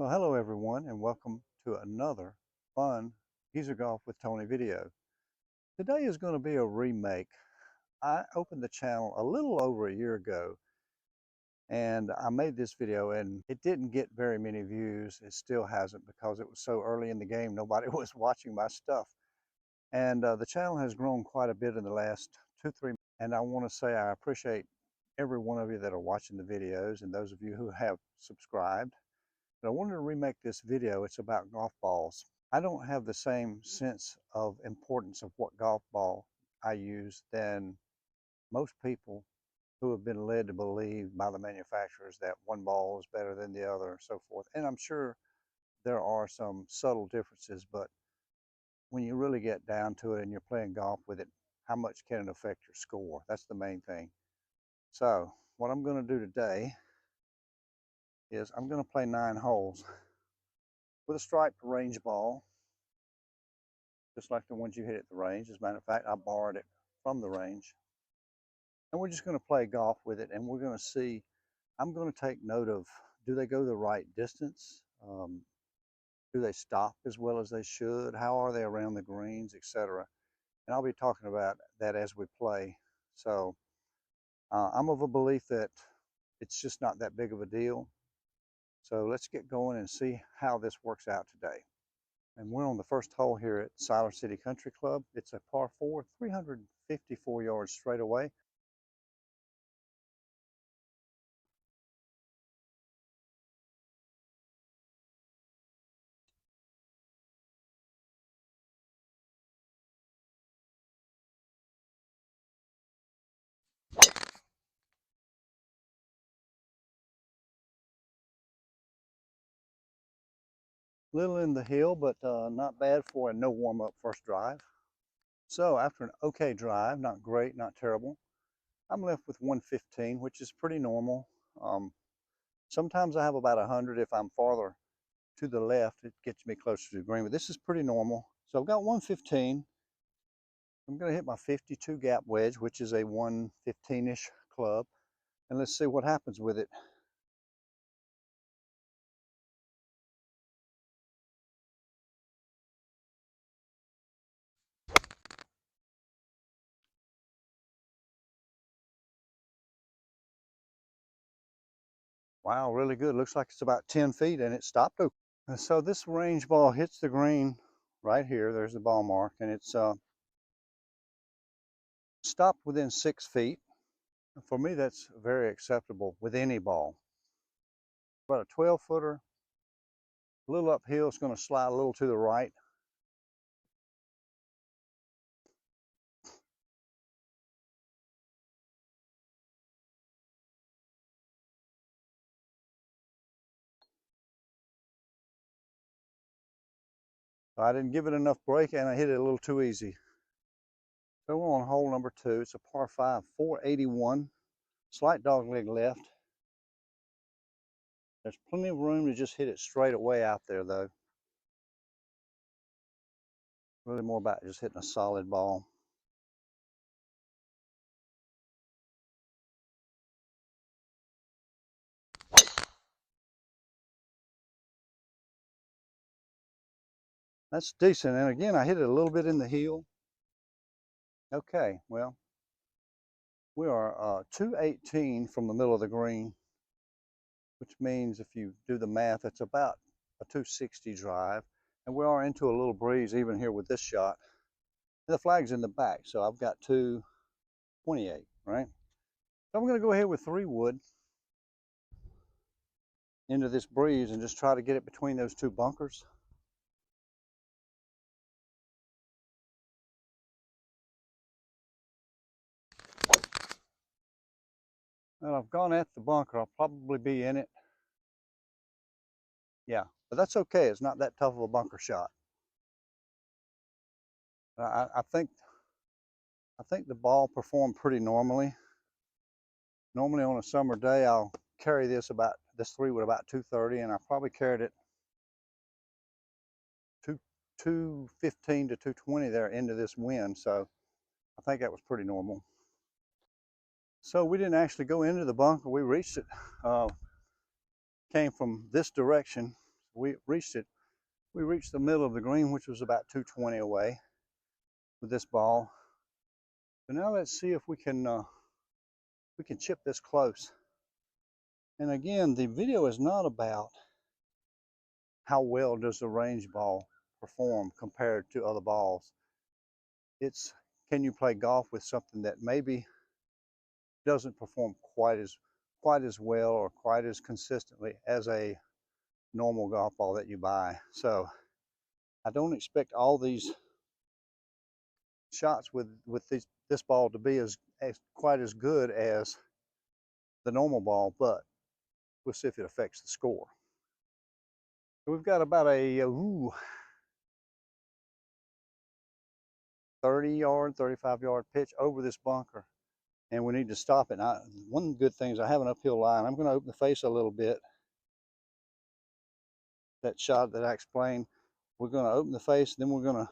Well, hello everyone, and welcome to another fun Geezer Golf with Tony video. Today is going to be a remake. I opened the channel a little over a year ago, and I made this video, and it didn't get very many views. It still hasn't because it was so early in the game, nobody was watching my stuff. And the channel has grown quite a bit in the last 2-3 months, and I want to say I appreciate every one of you that are watching the videos and those of you who have subscribed. But I wanted to remake this video. It's about golf balls. I don't have the same sense of importance of what golf ball I use than most people who have been led to believe by the manufacturers that one ball is better than the other and so forth. And I'm sure there are some subtle differences, but when you really get down to it and you're playing golf with it, how much can it affect your score? That's the main thing. So what I'm going to do today is I'm going to play 9 holes with a striped range ball, just like the ones you hit at the range. As a matter of fact, I borrowed it from the range. And we're just going to play golf with it, and we're going to see. I'm going to take note of, do they go the right distance? Do they stop as well as they should? How are they around the greens, etc.? And I'll be talking about that as we play. So I'm of a belief that it's just not that big of a deal. So let's get going and see how this works out today. And we're on the first hole here at Siler City Country Club. It's a par 4, 354 yards straight away. Little in the hill, but not bad for a no warm-up first drive. So after an okay drive, not great, not terrible, I'm left with 115, which is pretty normal. Sometimes I have about 100. If I'm farther to the left, it gets me closer to the green, but this is pretty normal. So I've got 115. I'm going to hit my 52 gap wedge, which is a 115-ish club, and let's see what happens with it. Wow, really good. Looks like it's about 10 feet, and it stopped. And so this range ball hits the green right here. There's the ball mark, and it's stopped within 6 feet. For me, that's very acceptable with any ball. About a 12-footer, a little uphill. It's going to slide a little to the right. I didn't give it enough break, and I hit it a little too easy. So we're on hole number 2. It's a par 5, 481. Slight dogleg left. There's plenty of room to just hit it straight away out there, though. Really more about just hitting a solid ball. That's decent. And again, I hit it a little bit in the heel. Okay, well, we are 218 from the middle of the green, which means if you do the math, it's about a 260 drive. And we are into a little breeze even here with this shot. And the flag's in the back, so I've got 228, right? So I'm going to go ahead with 3 wood into this breeze and just try to get it between those 2 bunkers. Well, I've gone at the bunker. I'll probably be in it. Yeah, but that's okay. It's not that tough of a bunker shot. I think the ball performed pretty normally. Normally on a summer day, I'll carry this 3 wood about 230, and I probably carried it 215 to 220 there into this wind. So I think that was pretty normal. So we didn't actually go into the bunker. We reached it, came from this direction. We reached it. We reached the middle of the green, which was about 220 away with this ball. So now let's see if we can chip this close. And again, the video is not about how well does the range ball perform compared to other balls. It's, can you play golf with something that maybe doesn't perform quite as well or quite as consistently as a normal golf ball that you buy. So I don't expect all these shots with this ball to be as quite as good as the normal ball, but we'll see if it affects the score. So we've got about a 30-yard, 35-yard pitch over this bunker, and we need to stop it. Now, one good thing is I have an uphill line. I'm going to open the face a little bit. That shot that I explained, we're going to open the face, then we're going to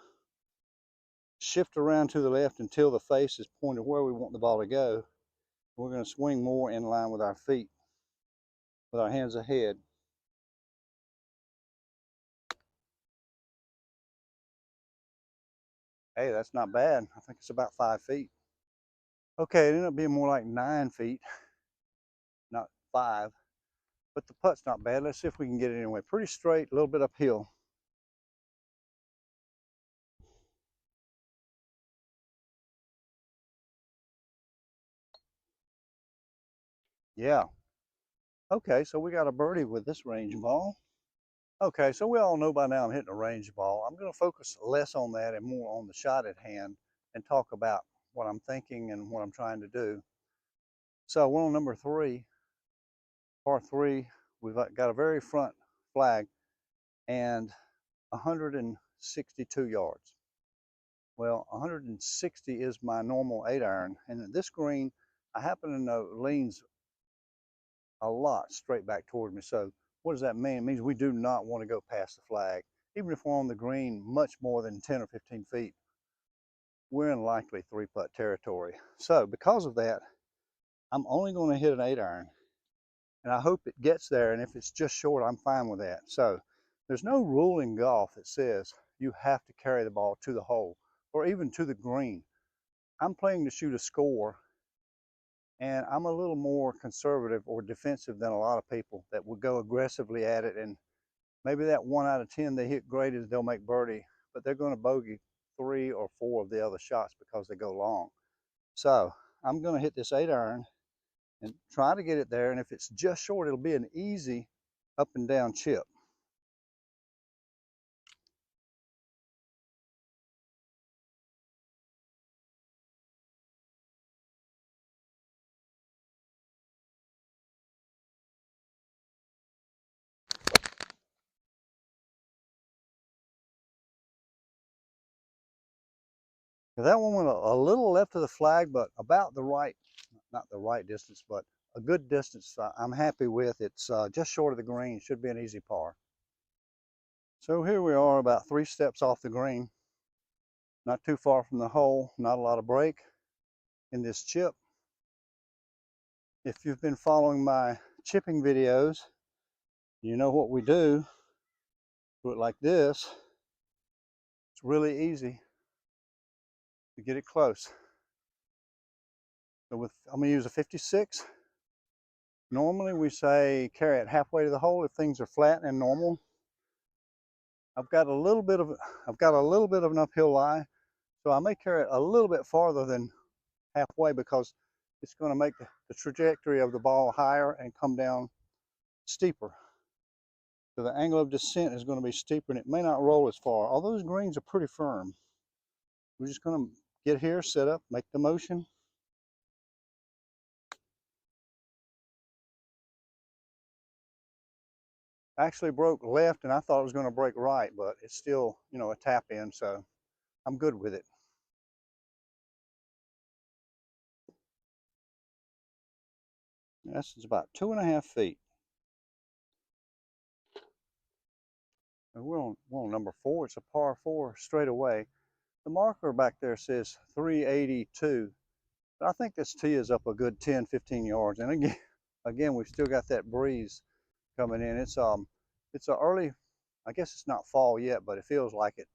shift around to the left until the face is pointed where we want the ball to go. We're going to swing more in line with our feet, with our hands ahead. Hey, that's not bad. I think it's about 5 feet. Okay, it ended up being more like 9 feet, not 5. But the putt's not bad. Let's see if we can get it anyway. Pretty straight, a little bit uphill. Yeah. Okay, so we got a birdie with this range ball. Okay, so we all know by now I'm hitting a range ball. I'm going to focus less on that and more on the shot at hand and talk about what I'm thinking and what I'm trying to do. So we're on number 3, par 3. We've got a very front flag and 162 yards. Well, 160 is my normal 8-iron, and this green, I happen to know, leans a lot straight back toward me. So what does that mean? It means we do not want to go past the flag. Even if we're on the green much more than 10 or 15 feet, we're in likely 3-putt territory. So because of that, I'm only going to hit an 8-iron, and I hope it gets there, and if it's just short, I'm fine with that. So there's no rule in golf that says you have to carry the ball to the hole or even to the green. I'm playing to shoot a score, and I'm a little more conservative or defensive than a lot of people that will go aggressively at it, and maybe that 1 out of 10 they hit great is they'll make birdie, but they're going to bogey 3 or 4 of the other shots because they go long. So I'm going to hit this 8-iron and try to get it there, and if it's just short, it'll be an easy up and down chip. That one went a little left of the flag, but about the right, not the right distance, but a good distance I'm happy with. It's just short of the green, should be an easy par. So here we are about 3 steps off the green, not too far from the hole, not a lot of break in this chip. If you've been following my chipping videos, you know what we do. Do it like this. It's really easy to get it close. So I'm going to use a 56. Normally we say carry it halfway to the hole if things are flat and normal. I've got a little bit of an uphill lie, so I may carry it a little bit farther than halfway because it's going to make the trajectory of the ball higher and come down steeper. So the angle of descent is going to be steeper, and it may not roll as far. All those greens are pretty firm. We're just going to get here, set up, make the motion. Actually broke left, and I thought it was going to break right, but it's still, you know, a tap in, so I'm good with it. That's about 2.5 feet. And we're on number 4. It's a par 4 straight away. The marker back there says 382. But I think this tee is up a good 10, 15 yards. And again, we've still got that breeze coming in. It's an early I guess it's not fall yet, but it feels like it.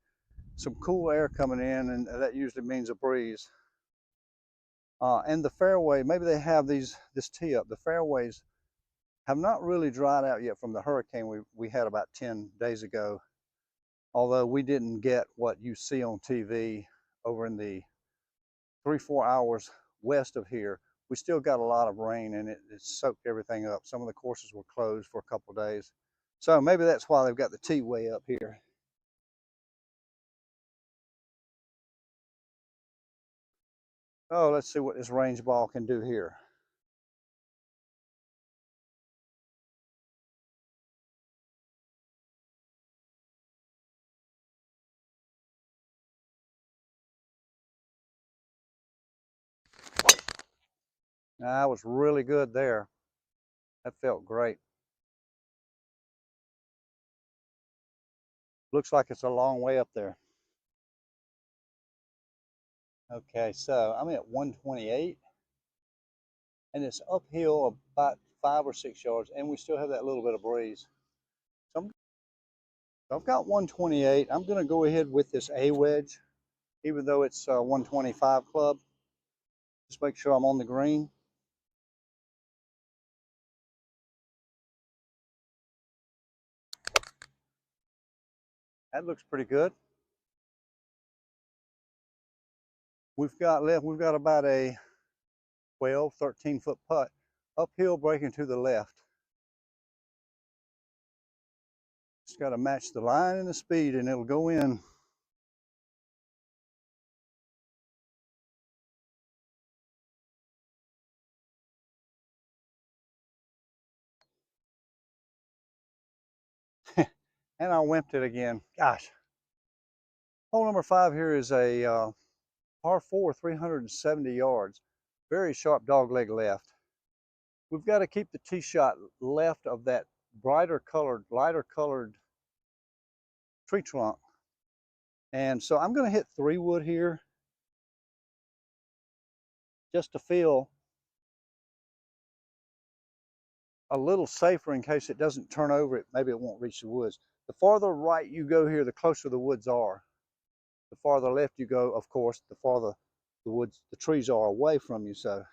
Some cool air coming in, and that usually means a breeze. And the fairway, maybe they have this tee up. The fairways have not really dried out yet from the hurricane we had about 10 days ago. Although we didn't get what you see on TV over in the 3-4 hours west of here. We still got a lot of rain, and it soaked everything up. Some of the courses were closed for a couple of days. So maybe that's why they've got the tee way up here. Oh, let's see what this range ball can do here. That was really good there. That felt great. Looks like it's a long way up there. Okay, so I'm at 128, and it's uphill about 5 or 6 yards, and we still have that little bit of breeze. So I've got 128. I'm going to go ahead with this A wedge, even though it's 125 club. Just make sure I'm on the green. That looks pretty good. We've got about a 12, 13-foot putt, uphill breaking to the left. Just got to match the line and the speed, and it'll go in. And I wimped it again. Gosh. Hole number 5 here is a par 4, 370 yards. Very sharp dogleg left. We've got to keep the tee shot left of that lighter colored tree trunk. And so I'm going to hit 3-wood here just to feel a little safer in case it doesn't turn over. Maybe it won't reach the woods. The farther right you go here, the closer the woods are. The farther left you go, of course, the farther the trees are away from you. So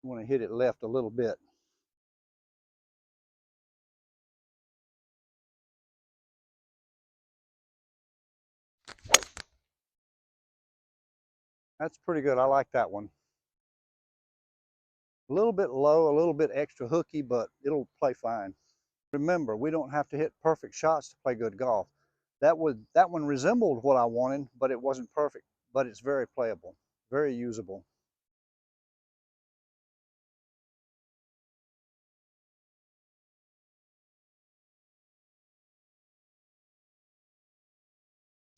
you want to hit it left a little bit. That's pretty good. I like that one. A little bit low, a little bit extra hooky, but it'll play fine. Remember, we don't have to hit perfect shots to play good golf. That one resembled what I wanted, but it wasn't perfect. But it's very playable, very usable.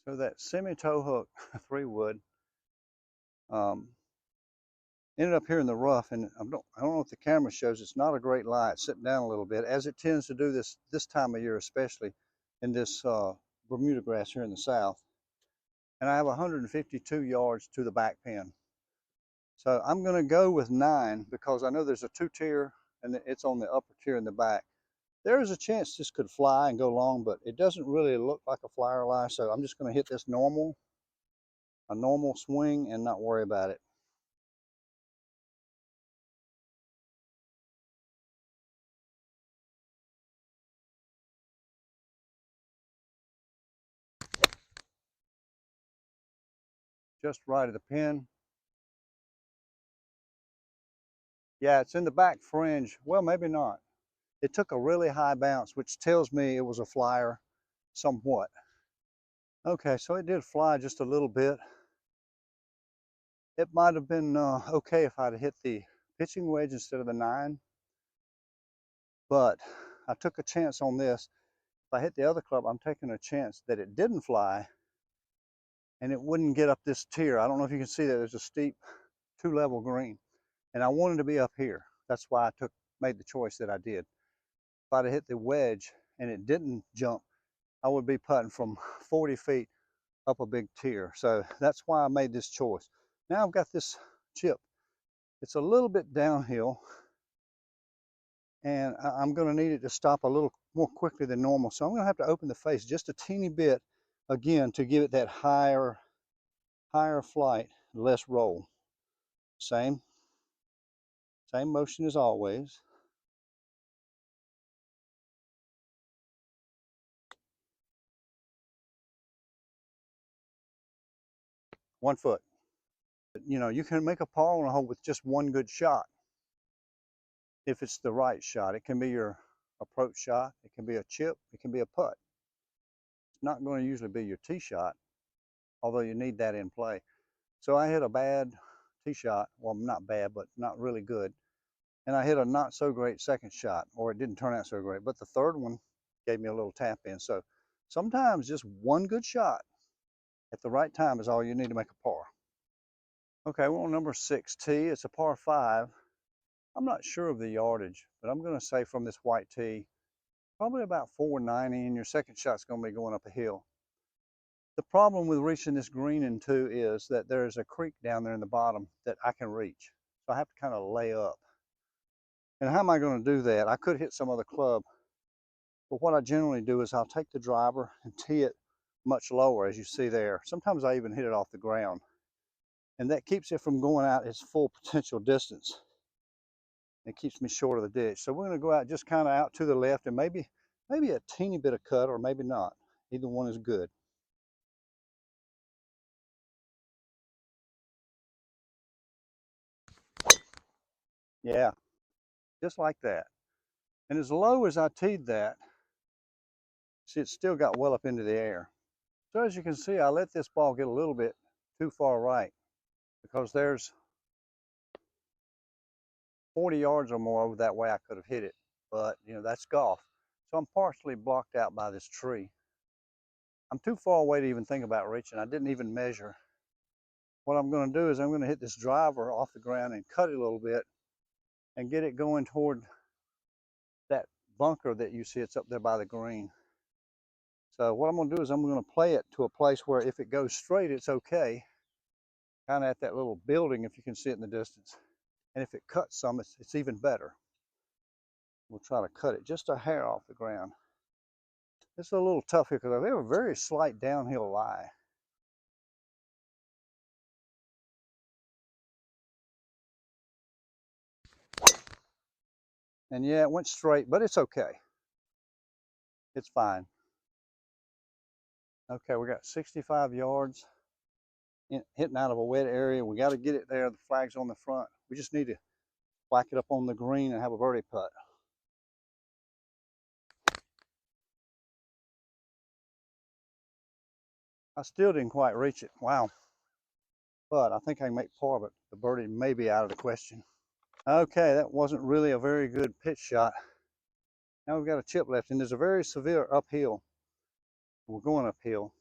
So that semi-toe hook 3-wood ended up here in the rough, and I don't know if the camera shows. It's not a great light. It's sitting down a little bit, as it tends to do this time of year, especially in this Bermuda grass here in the south. And I have 152 yards to the back pin. So I'm going to go with 9 because I know there's a 2-tier and it's on the upper tier in the back. There is a chance this could fly and go long, but it doesn't really look like a flyer lie. So I'm just going to hit this a normal swing and not worry about it. Just right of the pin. Yeah, it's in the back fringe. Well, maybe not. It took a really high bounce, which tells me it was a flyer somewhat. Okay, so it did fly just a little bit. It might have been okay if I'd hit the pitching wedge instead of the 9, but I took a chance on this. If I hit the other club, I'm taking a chance that it didn't fly and it wouldn't get up this tier. I don't know if you can see that there's a steep 2-level green, and I wanted to be up here. That's why I made the choice that I did. If I'd have hit the wedge and it didn't jump, I would be putting from 40 feet up a big tier. So that's why I made this choice. Now I've got this chip. It's a little bit downhill, and I'm going to need it to stop a little more quickly than normal. So I'm going to have to open the face just a teeny bit again to give it that higher flight, less roll. Same motion as always. One foot. You know, you can make a par on a hole with just one good shot. If it's the right shot, it can be your approach shot, it can be a chip, it can be a putt. It's not going to usually be your tee shot, although you need that in play. So I hit a bad tee shot, well, not bad, but not really good. And I hit a not so great second shot, or it didn't turn out so great. But the third one gave me a little tap in. So sometimes just one good shot at the right time is all you need to make a par. Okay, we're on number 6 tee. It's a par 5. I'm not sure of the yardage, but I'm going to say from this white tee, probably about 490, and your second shot's going to be going up a hill. The problem with reaching this green in 2 is that there's a creek down there in the bottom that I can reach. So I have to kind of lay up. And how am I going to do that? I could hit some other club, but what I generally do is I'll take the driver and tee it much lower, as you see there. Sometimes I even hit it off the ground. And that keeps it from going out its full potential distance. It keeps me short of the ditch. So we're going to go out just kind of out to the left and maybe a teeny bit of cut, or maybe not. Either one is good. Yeah, just like that. And as low as I teed that, see, it still got well up into the air. So as you can see, I let this ball get a little bit too far right, because there's 40 yards or more over that way I could have hit it. But, you know, that's golf. So I'm partially blocked out by this tree. I'm too far away to even think about reaching. I didn't even measure. What I'm going to do is I'm going to hit this driver off the ground and cut it a little bit and get it going toward that bunker that you see. It's up there by the green. So what I'm going to do is I'm going to play it to a place where if it goes straight, it's okay. Kind of at that little building, if you can see it in the distance. And if it cuts some, it's even better. We'll try to cut it just a hair off the ground. It's a little tough here because I have a very slight downhill lie. And yeah, it went straight, but it's okay. It's fine. Okay, we got 65 yards hitting out of a wet area. We got to get it there. The flag's on the front. We just need to whack it up on the green and have a birdie putt. I still didn't quite reach it. Wow. But I think I can make par, but the birdie may be out of the question. Okay, that wasn't really a very good pitch shot. Now we've got a chip left, and there's a very severe uphill. We're going uphill.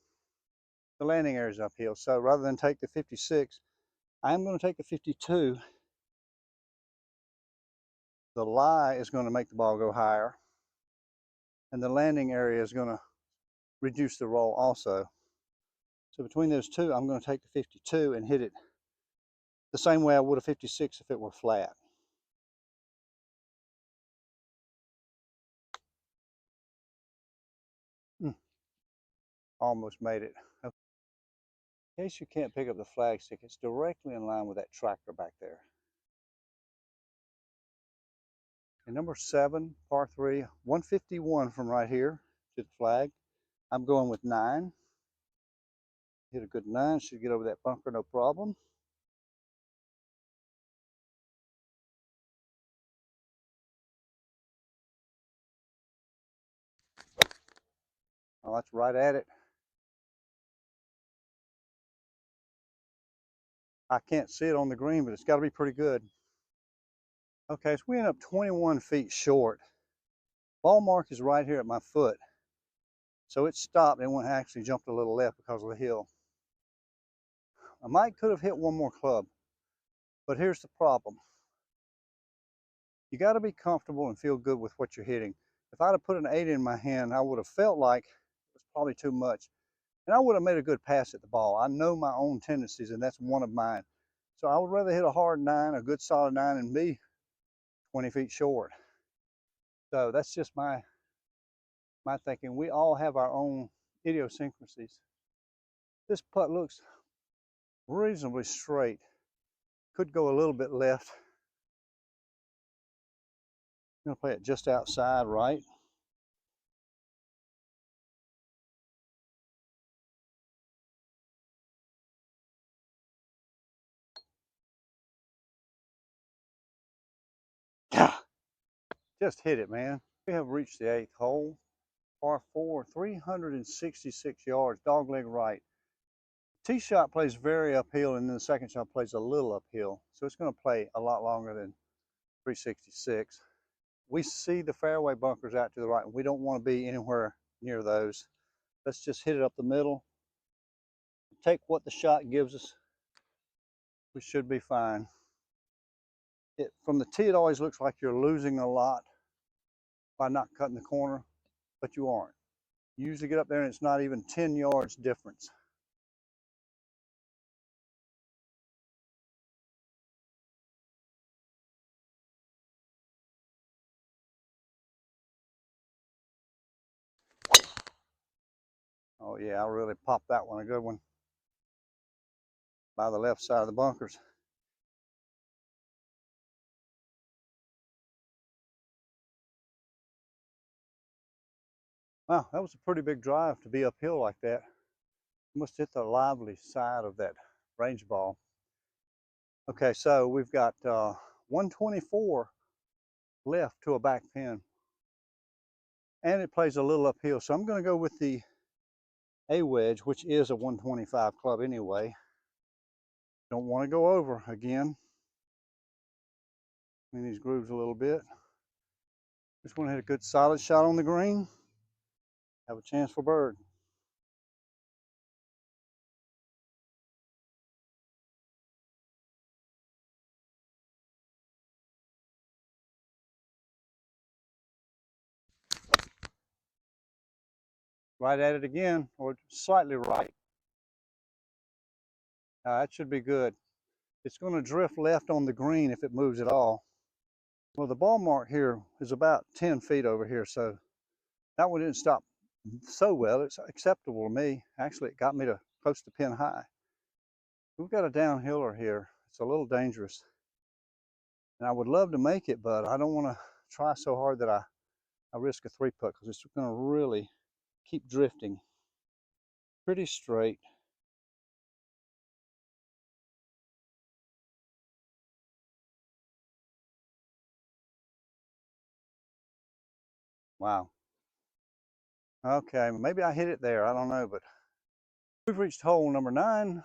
The landing area is uphill. So rather than take the 56, I'm going to take the 52. The lie is going to make the ball go higher, and the landing area is going to reduce the roll also. So between those two, I'm going to take the 52 and hit it the same way I would a 56 if it were flat. Almost made it. Okay. In case you can't pick up the flagstick, it's directly in line with that tractor back there. And number 7, par 3, 151 from right here to the flag. I'm going with 9. Hit a good 9, should get over that bunker no problem. Oh, that's right at it. I can't see it on the green, but it's got to be pretty good. Okay, so we end up 21 feet short. Ball mark is right here at my foot. So it stopped and went actually jumped a little left because of the hill. I might could have hit one more club, but here's the problem. You got to be comfortable and feel good with what you're hitting. If I'd have put an 8 in my hand, I would have felt like it was probably too much. And I would have made a good pass at the ball. I know my own tendencies, and that's one of mine. So I would rather hit a hard 9, a good solid 9, and be 20 feet short. So that's just my My thinking, we all have our own idiosyncrasies. This putt looks reasonably straight. Could go a little bit left. I'm going to play it just outside right. Yeah, just hit it, man. We have reached the 8th hole. Par 4, 366 yards, dogleg right. Tee shot plays very uphill, and then the second shot plays a little uphill. So it's going to play a lot longer than 366. We see the fairway bunkers out to the right, and we don't want to be anywhere near those. Let's just hit it up the middle. Take what the shot gives us. We should be fine. From the tee, it always looks like you're losing a lot by not cutting the corner, but you aren't. You usually get up there and it's not even 10 yards difference. Oh yeah, I really popped that one, a good one, by the left side of the bunkers. Wow, that was a pretty big drive to be uphill like that. Must hit the lively side of that range ball. Okay, so we've got 124 left to a back pin. And it plays a little uphill. So I'm going to go with the A wedge, which is a 125 club anyway. Don't want to go over again. In these grooves a little bit. Just want to hit a good solid shot on the green. Have a chance for bird. Right at it again, or slightly right. That should be good. It's going to drift left on the green if it moves at all. Well, the ball mark here is about 10 feet over here, so that one didn't stop so well. It's acceptable to me. Actually, it got me to close to pin high. We've got a downhiller here. It's a little dangerous. And I would love to make it, but I don't want to try so hard that I risk a 3-putt because it's going to really keep drifting. Pretty straight. Wow. Okay, maybe I hit it there. I don't know, but we've reached hole number 9.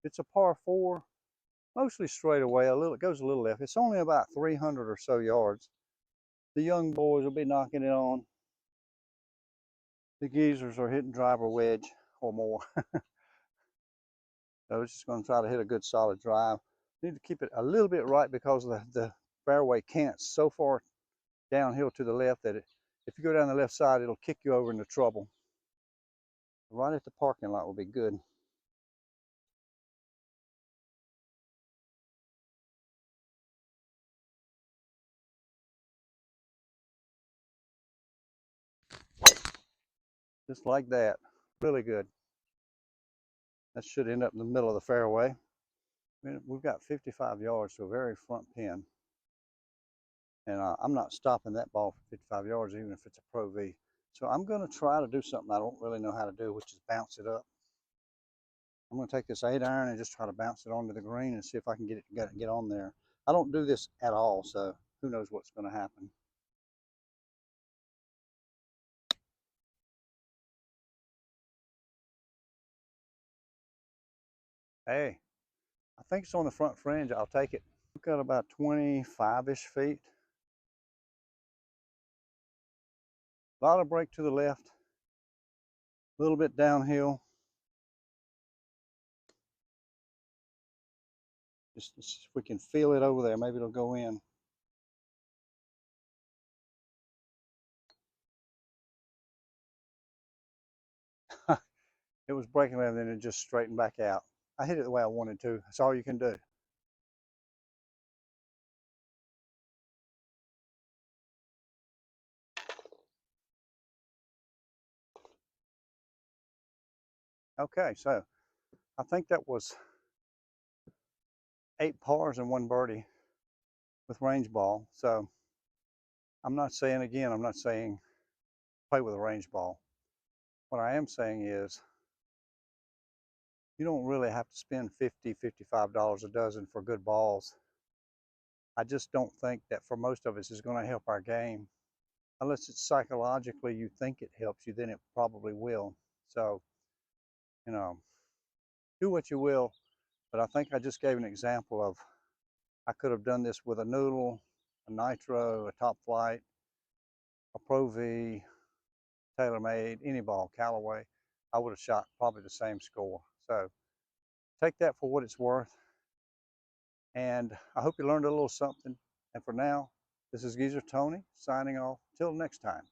It's a par 4, mostly straight away. It goes a little left. It's only about 300 or so yards. The young boys will be knocking it on. The geezers are hitting driver wedge or more. So it's just going to try to hit a good solid drive. Need to keep it a little bit right because the fairway cants so far downhill to the left that if you go down the left side, it'll kick you over into trouble. Right at the parking lot will be good. Just like that. Really good. That should end up in the middle of the fairway. We've got 55 yards to a very front pin. And I'm not stopping that ball for 55 yards, even if it's a Pro V. So I'm going to try to do something I don't really know how to do, which is bounce it up. I'm going to take this 8-iron and just try to bounce it onto the green and see if I can get on there. I don't do this at all, so who knows what's going to happen. Hey, I think it's on the front fringe. I'll take it. We've got about 25-ish feet. A lot of break to the left. A little bit downhill. Just if we can feel it over there, maybe it'll go in. It was breaking left, and then it just straightened back out. I hit it the way I wanted to. That's all you can do. Okay, so I think that was 8 pars and 1 birdie with range ball. So I'm not saying, again, I'm not saying play with a range ball. What I am saying is you don't really have to spend $50, $55 a dozen for good balls. I just don't think that for most of us is going to help our game. Unless it's psychologically you think it helps you, then it probably will. So, you know, do what you will. But I think I just gave an example of I could have done this with a noodle, a nitro, a top flight, a Pro V, TaylorMade, any ball, Callaway. I would have shot probably the same score. So take that for what it's worth. And I hope you learned a little something. And for now, this is Geezer Tony signing off. Till next time.